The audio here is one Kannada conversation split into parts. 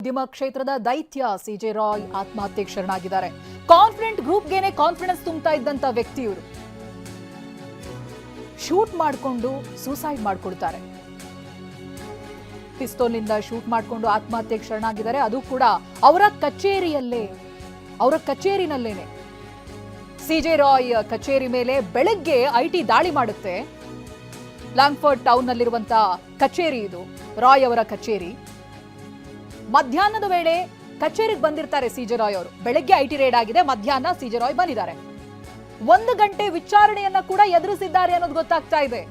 ಉದ್ಯಮ ಕ್ಷೇತ್ರದ ದೈತ್ಯ ಸಿಜೆ ರಾಯ್ ಆತ್ಮಹತ್ಯೆಗೆ ಶರಣಾಗಿದ್ದಾರೆ. ಕಾನ್ಫಿಡೆಂಟ್ ಗ್ರೂಪ್ಗೆನೆ ಕಾನ್ಫಿಡೆನ್ಸ್ ತುಂಬುತ್ತಾ ಇದ್ದಂತ ವ್ಯಕ್ತಿ ಇವರು ಶೂಟ್ ಮಾಡಿಕೊಂಡು ಸೂಸೈಡ್ ಮಾಡ್ಕೊಳ್ತಾರೆ. ಪಿಸ್ತೂಲ್ನಿಂದ ಶೂಟ್ ಮಾಡಿಕೊಂಡು ಆತ್ಮಹತ್ಯೆಗೆ ಶರಣಾಗಿದ್ದಾರೆ. ಅದು ಕೂಡ ಅವರ ಕಚೇರಿನಲ್ಲೇನೆ. ಸಿಜೆ ರಾಯ್ ಕಚೇರಿ ಮೇಲೆ ಬೆಳಗ್ಗೆ ಐಟಿ ದಾಳಿ ಮಾಡುತ್ತೆ. ಲ್ಯಾಂಗ್ಫರ್ಡ್ ಟೌನ್ ನಲ್ಲಿರುವಂತಹ ಕಚೇರಿ ಇದು, ರಾಯ್ ಅವರ ಕಚೇರಿ. ಮಧ್ಯಾಹ್ನದ ವೇಳೆ ಕಚೇರಿಗೆ ಬಂದಿರ್ತಾರೆ ಸಿಜೆ ರಾಯ್ ಅವರು. ಬೆಳಗ್ಗೆ ಐಟಿ ರೇಡ್ ಆಗಿದೆ, ಮಧ್ಯಾಹ್ನ ಸಿಜೆ ರಾಯ್ ಬಂದಿದ್ದಾರೆ. 1 ಗಂಟೆ ವಿಚಾರಣೆಯನ್ನ ಕೂಡ ಎದುರಿಸಿದ್ದಾರೆ ಅನ್ನೋದು ಗೊತ್ತಾಗ್ತಾ ಇದೆ.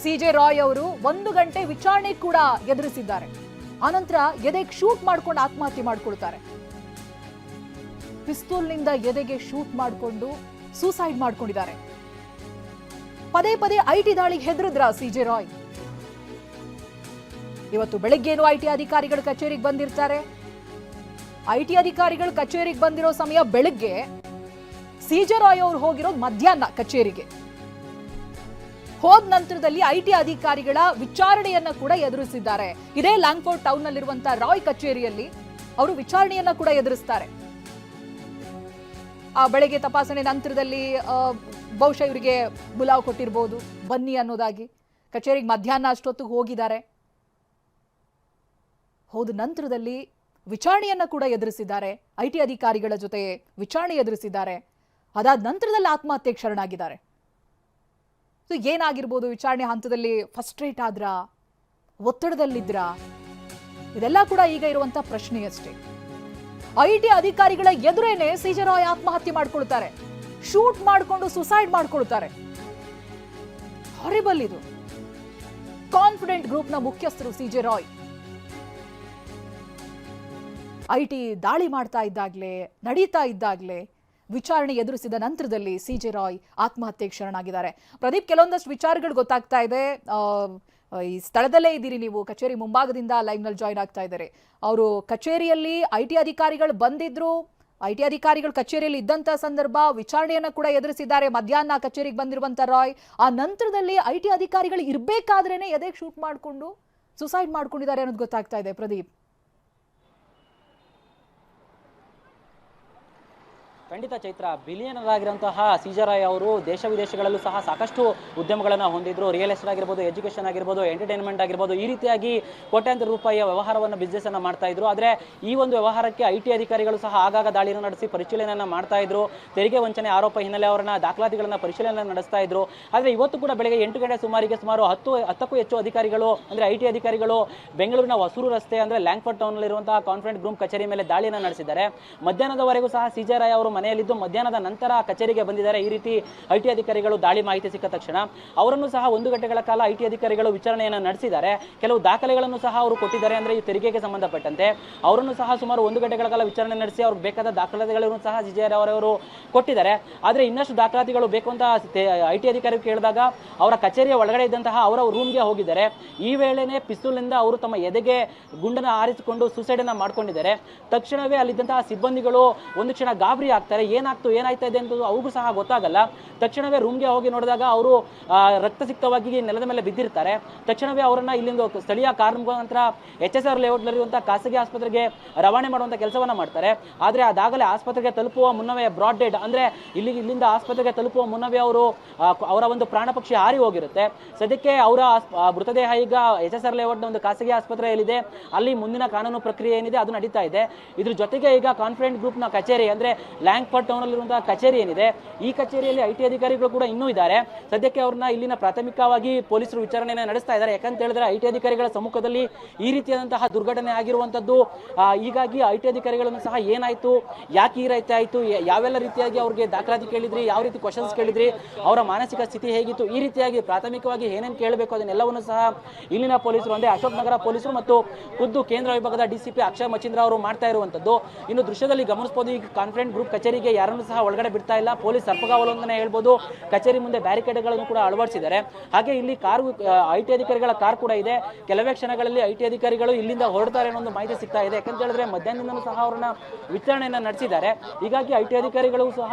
ಸಿಜೆ ರಾಯ್ ಅವರು 1 ಗಂಟೆ ವಿಚಾರಣೆ ಕೂಡ ಎದುರಿಸಿದ್ದಾರೆ. ಆನಂತರ ಎದೆಗೆ ಶೂಟ್ ಮಾಡ್ಕೊಂಡು ಆತ್ಮಹತ್ಯೆ ಮಾಡ್ಕೊಳ್ತಾರೆ. ಪಿಸ್ತೂಲ್ನಿಂದ ಎದೆಗೆ ಶೂಟ್ ಮಾಡಿಕೊಂಡು ಸೂಸೈಡ್ ಮಾಡ್ಕೊಂಡಿದ್ದಾರೆ. ಪದೇ ಪದೇ ಐಟಿ ದಾಳಿಗೆ ಹೆದರಿದ್ರ ಸಿಜೆ ರಾಯ್. ಇವತ್ತು ಬೆಳಗ್ಗೆನೂ ಐಟಿ ಅಧಿಕಾರಿಗಳು ಕಚೇರಿಗೆ ಬಂದಿರ್ತಾರೆ. ಐಟಿ ಅಧಿಕಾರಿಗಳು ಕಚೇರಿಗೆ ಬಂದಿರೋ ಸಮಯ ಬೆಳಗ್ಗೆ, ಸಿಜೆ ರಾಯ್ ಅವರು ಹೋಗಿರೋದು ಮಧ್ಯಾಹ್ನ ಕಚೇರಿಗೆ. ಹೋದ ನಂತರದಲ್ಲಿ ಐಟಿ ಅಧಿಕಾರಿಗಳ ವಿಚಾರಣೆಯನ್ನ ಕೂಡ ಎದುರಿಸಿದ್ದಾರೆ. ಇದೇ ಲ್ಯಾಂಗ್ಫೋರ್ಡ್ ಟೌನ್ ನಲ್ಲಿರುವಂತಹ ರಾಯ್ ಕಚೇರಿಯಲ್ಲಿ ಅವರು ವಿಚಾರಣೆಯನ್ನ ಕೂಡ ಎದುರಿಸ್ತಾರೆ. ಆ ಬೆಳಗ್ಗೆ ತಪಾಸಣೆ ನಂತರದಲ್ಲಿ ಬಹುಶಃ ಇವರಿಗೆ ಬುಲಾವ್ ಕೊಟ್ಟಿರಬಹುದು, ಬನ್ನಿ ಅನ್ನೋದಾಗಿ. ಕಚೇರಿಗೆ ಮಧ್ಯಾಹ್ನ ಅಷ್ಟೊತ್ತಿಗೆ ಹೋಗಿದ್ದಾರೆ. ಹೋದ ನಂತರದಲ್ಲಿ ವಿಚಾರಣೆಯನ್ನ ಕೂಡ ಎದುರಿಸಿದ್ದಾರೆ. ಐಟಿ ಅಧಿಕಾರಿಗಳ ಜೊತೆ ವಿಚಾರಣೆ ಎದುರಿಸಿದ್ದಾರೆ. ಅದಾದ ನಂತರದಲ್ಲಿ ಆತ್ಮಹತ್ಯೆಗೆ ಶರಣಾಗಿದ್ದಾರೆ. ಏನಾಗಿರ್ಬೋದು? ವಿಚಾರಣೆ ಹಂತದಲ್ಲಿ ಫಸ್ಟ್ರೇಟ್ ಆದ್ರ, ಒತ್ತಡದಲ್ಲಿದ್ರ? ಇದೆಲ್ಲ ಕೂಡ ಈಗ ಇರುವಂತ ಪ್ರಶ್ನೆಯಷ್ಟೇ. ಐಟಿ ಅಧಿಕಾರಿಗಳ ಎದುರೇನೆ ಸಿಜೆ ರಾಯ್ ಆತ್ಮಹತ್ಯೆ ಮಾಡ್ಕೊಳ್ತಾರೆ. ಶೂಟ್ ಮಾಡಿಕೊಂಡು ಸುಸೈಡ್ ಮಾಡ್ಕೊಳ್ತಾರೆ. ಹಾರಿಬಲ್ ಇದು. ಕಾನ್ಫಿಡೆಂಟ್ ಗ್ರೂಪ್ನ ಮುಖ್ಯಸ್ಥರು ಸಿಜೆ ರಾಯ್ ಐಟಿ ದಾಳಿ ನಡೀತಾ ಇದ್ದಾಗ್ಲೇ ವಿಚಾರಣೆ ಎದುರಿಸಿದ ನಂತರದಲ್ಲಿ ಸಿಜೆ ರಾಯ್ ಆತ್ಮಹತ್ಯೆಗೆ ಶರಣಾಗಿದ್ದಾರೆ. ಪ್ರದೀಪ್, ಕೆಲವೊಂದಷ್ಟು ವಿಚಾರಗಳು ಗೊತ್ತಾಗ್ತಾ ಇದೆ. ಈ ಸ್ಥಳದಲ್ಲೇ ಇದ್ದೀರಿ ನೀವು, ಕಚೇರಿ ಮುಂಭಾಗದಿಂದ ಲೈವ್ ನಲ್ಲಿ ಜಾಯ್ನ್ ಆಗ್ತಾ ಇದ್ದಾರೆ. ಅವರು ಕಚೇರಿಯಲ್ಲಿ ಐಟಿ ಅಧಿಕಾರಿಗಳು ಬಂದಿದ್ರು. ಐಟಿ ಅಧಿಕಾರಿಗಳು ಕಚೇರಿಯಲ್ಲಿ ಇದ್ದಂತ ಸಂದರ್ಭ ವಿಚಾರಣೆಯನ್ನ ಕೂಡ ಎದುರಿಸಿದ್ದಾರೆ. ಮಧ್ಯಾಹ್ನ ಕಚೇರಿಗೆ ಬಂದಿರುವಂತ ರಾಯ್ ಆ ನಂತರದಲ್ಲಿ ಐಟಿ ಅಧಿಕಾರಿಗಳು ಇರ್ಬೇಕಾದ್ರೇನೆ ಎದೆಗೆ ಶೂಟ್ ಮಾಡಿಕೊಂಡು ಸುಸೈಡ್ ಮಾಡ್ಕೊಂಡಿದ್ದಾರೆ ಅನ್ನೋದು ಗೊತ್ತಾಗ್ತಾ ಇದೆ. ಪ್ರದೀಪ್, ಖಂಡಿತ ಚೈತ್ರ, ಬಿಲಿಯನರ್ ಆಗಿರುವಂತಹ ಸಿಜೆ ರಾಯ್ ಅವರು ದೇಶ ವಿದೇಶಗಳಲ್ಲೂ ಸಹ ಸಾಕಷ್ಟು ಉದ್ಯಮಗಳನ್ನು ಹೊಂದಿದ್ರು. ರಿಯಲ್ ಎಸ್ಟೇಟ್ ಆಗಿರ್ಬೋದು, ಎಜುಕೇಷನ್ ಆಗಿರ್ಬೋದು, ಎಂಟರ್ಟೈನ್ಮೆಂಟ್ ಆಗಿರ್ಬೋದು, ಈ ರೀತಿಯಾಗಿ ಕೋಟ್ಯಾಂತರ ರೂಪಾಯಿಯ ವ್ಯವಹಾರವನ್ನು ಬಿಸ್ನೆಸ್ ಅನ್ನು ಮಾಡ್ತಾ ಇದ್ರು. ಆದರೆ ಈ ಒಂದು ವ್ಯವಹಾರಕ್ಕೆ ಐಟಿ ಅಧಿಕಾರಿಗಳು ಸಹ ಆಗಾಗ ದಾಳಿಯನ್ನು ನಡೆಸಿ ಪರಿಶೀಲನೆಯನ್ನು ಮಾಡ್ತಾ ಇದ್ರು. ತೆರಿಗೆ ವಂಚನೆ ಆರೋಪ ಹಿನ್ನೆಲೆ ಅವರನ್ನ ದಾಖಲಾತಿಗಳನ್ನು ಪರಿಶೀಲನೆ ನಡೆಸ್ತಾ ಇದ್ರು. ಆದರೆ ಇವತ್ತು ಕೂಡ ಬೆಳಗ್ಗೆ 8 ಗಂಟೆ ಸುಮಾರಿಗೆ ಸುಮಾರು 10ಕ್ಕೂ ಹೆಚ್ಚು ಅಧಿಕಾರಿಗಳು, ಅಂದ್ರೆ ಐಟಿ ಅಧಿಕಾರಿಗಳು ಬೆಂಗಳೂರಿನ ಹೊಸೂರು ರಸ್ತೆ ಅಂದ್ರೆ ಲ್ಯಾಂಗ್ಫರ್ಡ್ ಟೌನ್ ನಲ್ಲಿರುವಂತಹ ಕಾನ್ಫಿಡೆಂಟ್ ಗ್ರೂಪ್ ಕಚೇರಿ ಮೇಲೆ ದಾಳಿಯನ್ನು ನಡೆಸಿದ್ದಾರೆ. ಮಧ್ಯಾಹ್ನದವರೆಗೂ ಸಹ ಸಿಜೆ ರಾಯ್ ಅವರು ಮನೆಯಲ್ಲಿದ್ದು ಮಧ್ಯಾಹ್ನದ ನಂತರ ಕಚೇರಿಗೆ ಬಂದಿದ್ದಾರೆ. ಈ ರೀತಿ ಐಟಿ ಅಧಿಕಾರಿಗಳು ದಾಳಿ ಮಾಹಿತಿ ಸಿಕ್ಕ ತಕ್ಷಣ ಅವರನ್ನು ಸಹ 1 ಗಂಟೆಗಳ ಕಾಲ ಐಟಿ ಅಧಿಕಾರಿಗಳು ವಿಚಾರಣೆಯನ್ನು ನಡೆಸಿದ್ದಾರೆ. ಕೆಲವು ದಾಖಲೆಗಳನ್ನು ಸಹ ಅವರು ಕೊಟ್ಟಿದ್ದಾರೆ. ಅಂದ್ರೆ ಈ ತೆರಿಗೆಗೆ ಸಂಬಂಧಪಟ್ಟಂತೆ ಅವರನ್ನು ಸಹ ಸುಮಾರು 1 ಗಂಟೆಗಳ ಕಾಲ ವಿಚಾರಣೆ ನಡೆಸಿ ಅವ್ರಿಗೆ ಬೇಕಾದ ದಾಖಲಾತಿಗಳನ್ನು ಸಹ ಸಿಜೆ ರಾಯ್ ಅವರು ಕೊಟ್ಟಿದ್ದಾರೆ. ಆದರೆ ಇನ್ನಷ್ಟು ದಾಖಲಾತಿಗಳು ಬೇಕು ಅಂತ ಐಟಿ ಅಧಿಕಾರಿಗಳು ಕೇಳಿದಾಗ ಅವರ ಕಚೇರಿಯ ಒಳಗಡೆ ಇದ್ದಂತಹ ಅವರ ರೂಮ್ಗೆ ಹೋಗಿದ್ದಾರೆ. ಈ ವೇಳೆನೆ ಪಿಸ್ತೂಲ್ನಿಂದ ಅವರು ತಮ್ಮ ಎದೆಗೆ ಗುಂಡನ್ನು ಆರಿಸಿಕೊಂಡು ಸೂಸೈಡ್ ಅನ್ನ ಮಾಡ್ಕೊಂಡಿದ್ದಾರೆ. ತಕ್ಷಣವೇ ಅಲ್ಲಿದ್ದಂತಹ ಸಿಬ್ಬಂದಿಗಳು ಒಂದು ಕ್ಷಣ ಗಾಬರಿ ಆಗ್ತಾರೆ. ಏನಾಯ್ತಾ ಇದೆ ಅಂತ ಅವ್ರಿಗೂ ಸಹ ಗೊತ್ತಾಗಲ್ಲ. ತಕ್ಷಣವೇ ರೂಮ್ಗೆ ಹೋಗಿ ನೋಡಿದಾಗ ಅವರು ರಕ್ತಸಿಕ್ತವಾಗಿ ನೆಲದ ಮೇಲೆ ಬಿದ್ದಿರ್ತಾರೆ. ತಕ್ಷಣವೇ ಅವರನ್ನ ಇಲ್ಲಿಂದ ಸ್ಥಳೀಯ ಕಾರ್ ಮುಖಾಂತರ HSR ಲೇಔಟ್ ನಲ್ಲಿರುವಂತಹ ಖಾಸಗಿ ಆಸ್ಪತ್ರೆಗೆ ರವಾನೆ ಮಾಡುವಂತ ಕೆಲಸವನ್ನ ಮಾಡ್ತಾರೆ. ಆದ್ರೆ ಅದಾಗಲೇ ಆಸ್ಪತ್ರೆಗೆ ತಲುಪುವ ಮುನ್ನವೇ ಬ್ರಾಡ್ ಡೆಡ್, ಅಂದ್ರೆ ಇಲ್ಲಿಂದ ಆಸ್ಪತ್ರೆಗೆ ತಲುಪುವ ಮುನ್ನವೇ ಅವರ ಒಂದು ಪ್ರಾಣ ಪಕ್ಷಿ ಹಾರಿ ಹೋಗಿರುತ್ತೆ. ಸದ್ಯಕ್ಕೆ ಅವರ ಮೃತದೇಹ ಈಗ HSR ಲೇಔಟ್ ಒಂದು ಖಾಸಗಿ ಆಸ್ಪತ್ರೆಯಲ್ಲಿದೆ. ಅಲ್ಲಿ ಮುಂದಿನ ಕಾನೂನು ಪ್ರಕ್ರಿಯೆ ಏನಿದೆ ಅದು ನಡೀತಾ ಇದೆ. ಇದ್ರ ಜೊತೆಗೆ ಈಗ ಕಾನ್ಫಿಡೆಂಟ್ ಗ್ರೂಪ್ ನ ಕಚೇರಿ ಅಂದ್ರೆ ಲ್ಯಾಂಗ್ಫರ್ಡ್ ಟೌನ್ ನಲ್ಲಿರುವಂತಹ ಕಚೇರಿ ಏನಿದೆ, ಈ ಕಚೇರಿಯಲ್ಲಿ ಐಟಿ ಅಧಿಕಾರಿಗಳು ಕೂಡ ಇನ್ನೂ ಇದ್ದಾರೆ. ಸದ್ಯಕ್ಕೆ ಅವ್ರನ್ನ ಇಲ್ಲಿನ ಪ್ರಾಥಮಿಕವಾಗಿ ಪೊಲೀಸರು ವಿಚಾರಣೆಯನ್ನು ನಡೆಸ್ತಾ ಇದ್ದಾರೆ. ಯಾಕಂತ ಹೇಳಿದ್ರೆ ಐಟಿ ಅಧಿಕಾರಿಗಳ ಸಮ್ಮುಖದಲ್ಲಿ ಈ ರೀತಿಯಾದಂತಹ ದುರ್ಘಟನೆ ಆಗಿರುವಂತದ್ದು. ಹೀಗಾಗಿ ಐಟಿ ಅಧಿಕಾರಿಗಳನ್ನು ಸಹ ಏನಾಯ್ತು, ಯಾಕೆ ಈ ರೀತಿ ಆಯ್ತು, ಯಾವೆಲ್ಲ ರೀತಿಯಾಗಿ ಅವ್ರಿಗೆ ದಾಖಲಾತಿ ಕೇಳಿದ್ರಿ, ಯಾವ ರೀತಿ ಕ್ವಶನ್ಸ್ ಕೇಳಿದ್ರಿ, ಅವರ ಮಾನಸಿಕ ಸ್ಥಿತಿ ಹೇಗಿತ್ತು, ಈ ರೀತಿಯಾಗಿ ಪ್ರಾಥಮಿಕವಾಗಿ ಏನೇನು ಕೇಳಬೇಕು ಅದನ್ನೆಲ್ಲವನ್ನು ಸಹ ಇಲ್ಲಿನ ಪೊಲೀಸರು ಅಂದ್ರೆ ಅಶೋಕ್ ನಗರ ಪೊಲೀಸರು ಮತ್ತು ಖುದ್ದು ಕೇಂದ್ರ ವಿಭಾಗದ DCP ಅಕ್ಷಯ್ ಮಚೀಂದ್ರ ಅವರು ಮಾಡ್ತಾ ಇರುವಂತದ್ದು. ಇನ್ನು ದೃಶ್ಯದಲ್ಲಿ ಗಮನಿಸಬಹುದು, ಈ ಕಾನ್ಫಿಡೆಂಟ್ ಗ್ರೂಪ್ ಕಚೇರಿ ಕಚೇರಿಗೆ ಯಾರನ್ನು ಸಹ ಒಳಗಡೆ ಬಿಡ್ತಾ ಇಲ್ಲ. ಪೊಲೀಸ್ ಸರ್ಪಗಾವಲೊಂದನ್ನೇ ಹೇಳ್ಬೋದು. ಕಚೇರಿ ಮುಂದೆ ಬ್ಯಾರಿಕೇಡ್ಗಳನ್ನು ಕೂಡ ಅಳವಡಿಸಿದ್ದಾರೆ. ಹಾಗೆ ಇಲ್ಲಿ ಕಾರು ಐಟಿ ಅಧಿಕಾರಿಗಳ ಕಾರ್ ಕೂಡ ಇದೆ. ಕೆಲವೇ ಕ್ಷಣಗಳಲ್ಲಿ ಐಟಿ ಅಧಿಕಾರಿಗಳು ಇಲ್ಲಿಂದ ಹೊರಡ್ತಾರೆ ಅನ್ನೋ ಒಂದು ಮಾಹಿತಿ ಸಿಗ್ತಾ ಇದೆ. ಯಾಕಂತ ಹೇಳಿದ್ರೆ ಮಧ್ಯಾಹ್ನದಿಂದಲೂ ಸಹ ಅವರನ್ನ ವಿಚಾರಣೆಯನ್ನ ನಡೆಸಿದ್ದಾರೆ. ಹೀಗಾಗಿ ಐಟಿ ಅಧಿಕಾರಿಗಳು ಸಹ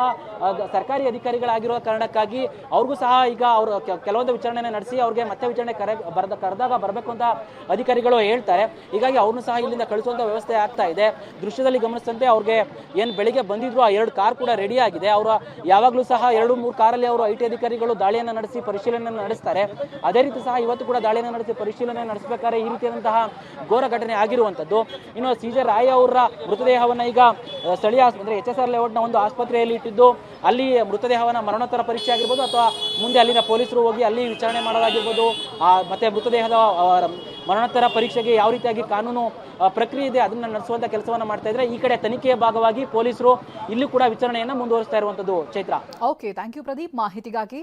ಸರ್ಕಾರಿ ಅಧಿಕಾರಿಗಳಾಗಿರುವ ಕಾರಣಕ್ಕಾಗಿ ಅವ್ರಿಗೂ ಸಹ ಈಗ ಅವರು ಕೆಲವೊಂದು ವಿಚಾರಣೆಯನ್ನು ನಡೆಸಿ ಅವ್ರಿಗೆ ಮತ್ತೆ ವಿಚಾರಣೆ ಕರೆದಾಗ ಬರಬೇಕು ಅಂತ ಅಧಿಕಾರಿಗಳು ಹೇಳ್ತಾರೆ. ಹೀಗಾಗಿ ಅವ್ರನ್ನು ಸಹ ಇಲ್ಲಿಂದ ಕಳಿಸುವಂತ ವ್ಯವಸ್ಥೆ ಆಗ್ತಾ ಇದೆ. ದೃಶ್ಯದಲ್ಲಿ ಗಮನಿಸಿದಂತೆ ಅವ್ರಿಗೆ ಏನ್ ಬೆಳಿಗ್ಗೆ ಬಂದಿದ್ರು ಆ 2 ಕಾರ್ ಕೂಡ ರೆಡಿ ಆಗಿದೆ. ಅವರು ಯಾವಾಗಲೂ ಸಹ 2-3 ಕಾರಲ್ಲಿ ಅವರು ಐಟಿ ಅಧಿಕಾರಿಗಳು ದಾಳಿಯನ್ನು ನಡೆಸಿ ಪರಿಶೀಲನೆ ನಡೆಸ್ತಾರೆ. ಅದೇ ರೀತಿ ಸಹ ಇವತ್ತು ಕೂಡ ದಾಳಿಯನ್ನು ನಡೆಸಿ ಪರಿಶೀಲನೆ ನಡೆಸಬೇಕಾದ್ರೆ ಈ ರೀತಿಯಾದಂತಹ ಘೋರ ಘಟನೆ ಆಗಿರುವಂತದ್ದು. ಇನ್ನು ಸಿಜೆ ರಾಯ್ ಅವರ ಮೃತದೇಹವನ್ನ ಈಗ ಸ್ಥಳೀಯ ಅಂದ್ರೆ HSR ಲೇಔಟ್ನ ಒಂದು ಆಸ್ಪತ್ರೆಯಲ್ಲಿ ಇಟ್ಟಿದ್ದು ಅಲ್ಲಿ ಮೃತದೇಹವನ್ನ ಮರಣೋತ್ತರ ಪರೀಕ್ಷೆ ಆಗಿರ್ಬೋದು ಅಥವಾ ಮುಂದೆ ಅಲ್ಲಿನ ಪೊಲೀಸರು ಹೋಗಿ ಅಲ್ಲಿ ವಿಚಾರಣೆ ಮಾಡೋದಾಗಿರ್ಬೋದು, ಮತ್ತೆ ಮೃತದೇಹದ ಮರಣೋತ್ತರ ಪರೀಕ್ಷೆಗೆ ಯಾವ ರೀತಿಯಾಗಿ ಕಾನೂನು ಪ್ರಕ್ರಿಯೆ ಇದೆ ಅದನ್ನ ನಡೆಸುವಂತ ಕೆಲಸವನ್ನ ಮಾಡ್ತಾ ಇದ್ರೆ, ಈ ಕಡೆ ತನಿಖೆಯ ಭಾಗವಾಗಿ ಪೊಲೀಸರು ಇಲ್ಲೂ ಕೂಡ ವಿಚಾರಣೆಯನ್ನ ಮುಂದುವರಿಸ್ತಾ ಇರುವಂತದ್ದು. Chaitra. Okay, thank you Pradeep ಮಾಹಿತಿಗಾಗಿ.